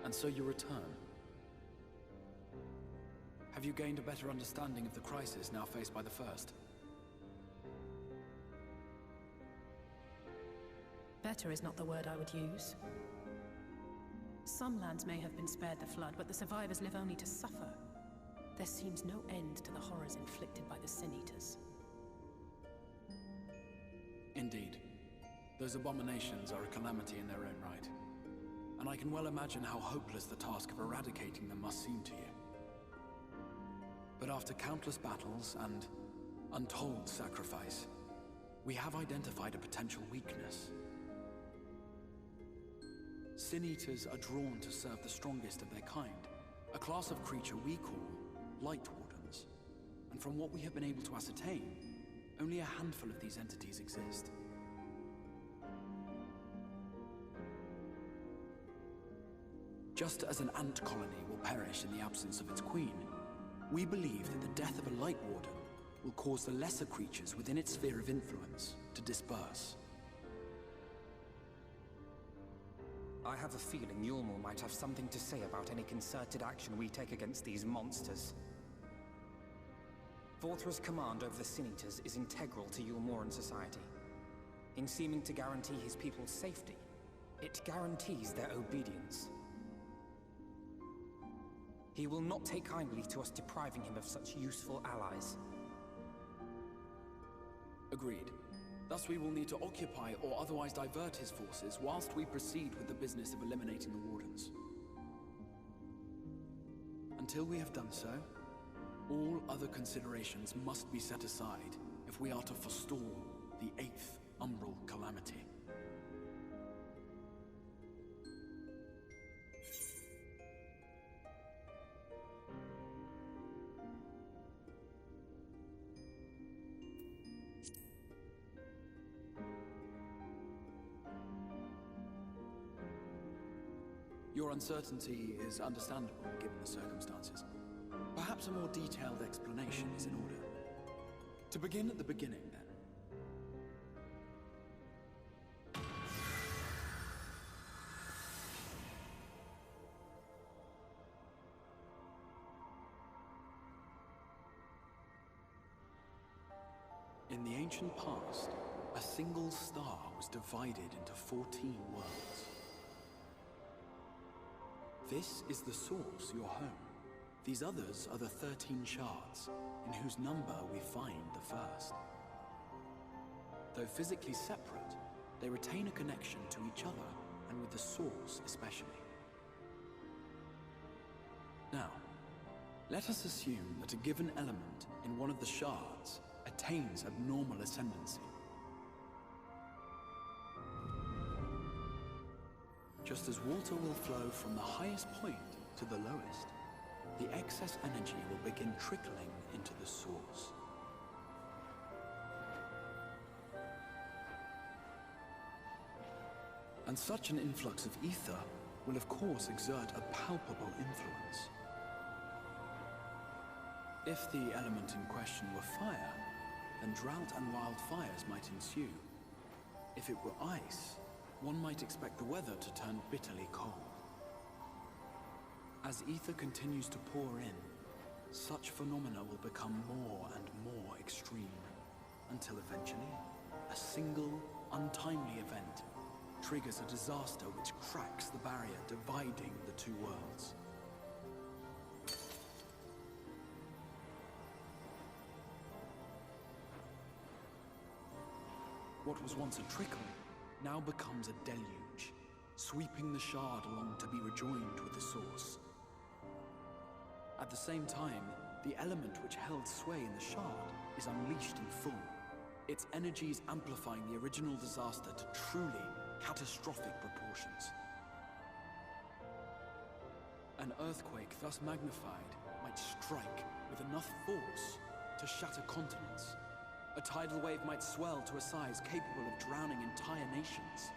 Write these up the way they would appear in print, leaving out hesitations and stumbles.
And so you return. Have you gained a better understanding of the crisis now faced by the First? Better is not the word I would use. Some lands may have been spared the flood, but the survivors live only to suffer. There seems no end to the horrors inflicted by the Sin Eaters. Indeed. Those abominations are a calamity in their own right. And I can well imagine how hopeless the task of eradicating them must seem to you. But after countless battles and untold sacrifice, we have identified a potential weakness. Sin Eaters are drawn to serve the strongest of their kind, a class of creature we call Light Wardens. And from what we have been able to ascertain, only a handful of these entities exist. Just as an ant colony will perish in the absence of its queen, we believe that the death of a Light Warden will cause the lesser creatures within its sphere of influence to disperse. I have a feeling Yulmur might have something to say about any concerted action we take against these monsters. Vorthra's command over the Sin Eaters is integral to Yulmuran society. In seeming to guarantee his people's safety, it guarantees their obedience. He will not take kindly to us depriving him of such useful allies. Agreed. Thus we will need to occupy or otherwise divert his forces whilst we proceed with the business of eliminating the Wardens. Until we have done so, all other considerations must be set aside if we are to forestall the 8th Umbral Calamity. Your uncertainty is understandable given the circumstances. Perhaps a more detailed explanation is in order. To begin at the beginning, then. In the ancient past, a single star was divided into 14 worlds. This is the source, your home. These others are the 13 shards, in whose number we find the first. Though physically separate, they retain a connection to each other, and with the source especially. Now, let us assume that a given element in one of the shards attains abnormal ascendancy. Just as water will flow from the highest point to the lowest, the excess energy will begin trickling into the source. And such an influx of ether will of course exert a palpable influence. If the element in question were fire, then drought and wildfires might ensue. If it were ice, one might expect the weather to turn bitterly cold. As ether continues to pour in, such phenomena will become more and more extreme, until eventually, a single, untimely event triggers a disaster which cracks the barrier dividing the two worlds. What was once a trickle now becomes a deluge, sweeping the shard along to be rejoined with the source. At the same time, the element which held sway in the shard is unleashed in full, its energies amplifying the original disaster to truly catastrophic proportions. An earthquake thus magnified might strike with enough force to shatter continents. A tidal wave might swell to a size capable of drowning entire nations.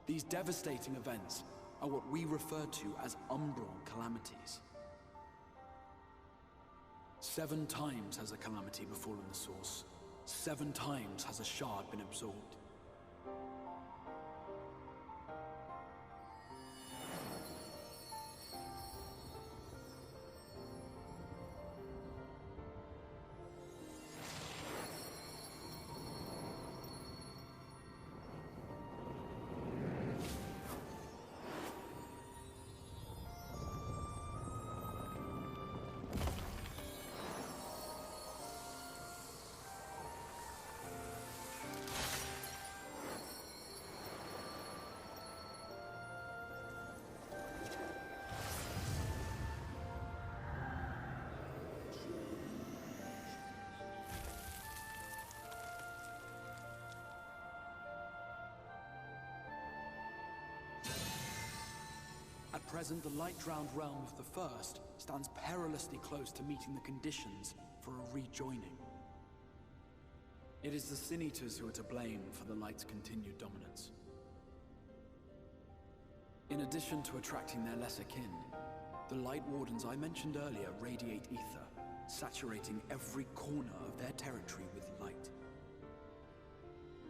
These devastating events are what we refer to as umbral calamities. 7 times has a calamity befallen the source. 7 times has a shard been absorbed. present, the light-drowned realm of the First stands perilously close to meeting the conditions for a rejoining. It is the Sin Eaters who are to blame for the Light's continued dominance. In addition to attracting their lesser kin, the Light Wardens I mentioned earlier radiate ether, saturating every corner of their territory with light.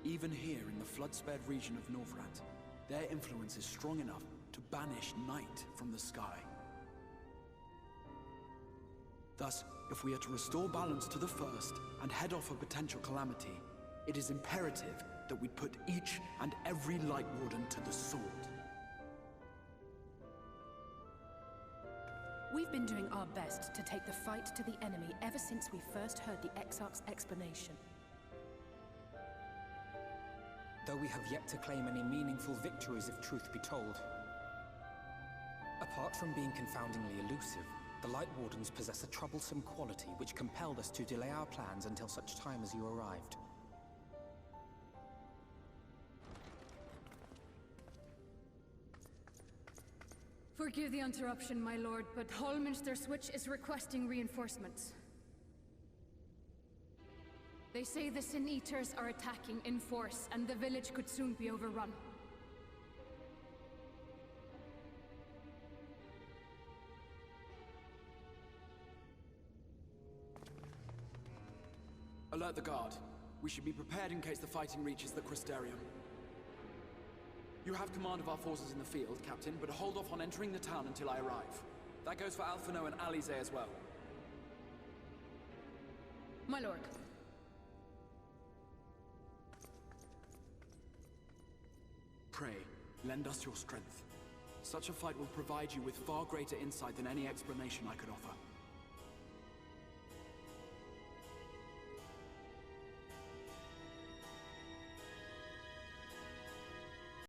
Even here in the flood-spared region of Norvrat, their influence is strong enough to banish night from the sky. Thus, if we are to restore balance to the First and head off a potential calamity, it is imperative that we put each and every Light Warden to the sword. We've been doing our best to take the fight to the enemy ever since we first heard the Exarch's explanation. Though we have yet to claim any meaningful victories if truth be told. Apart from being confoundingly elusive, the Light Wardens possess a troublesome quality which compelled us to delay our plans until such time as you arrived. Forgive the interruption, my lord, but Hallminster Switch is requesting reinforcements. They say the Sin Eaters are attacking in force, and the village could soon be overrun. Alert the guard. We should be prepared in case the fighting reaches the Crystarium. You have command of our forces in the field, Captain, but hold off on entering the town until I arrive. That goes for Alphinaud and Alize as well. My lord. Pray, lend us your strength. Such a fight will provide you with far greater insight than any explanation I could offer.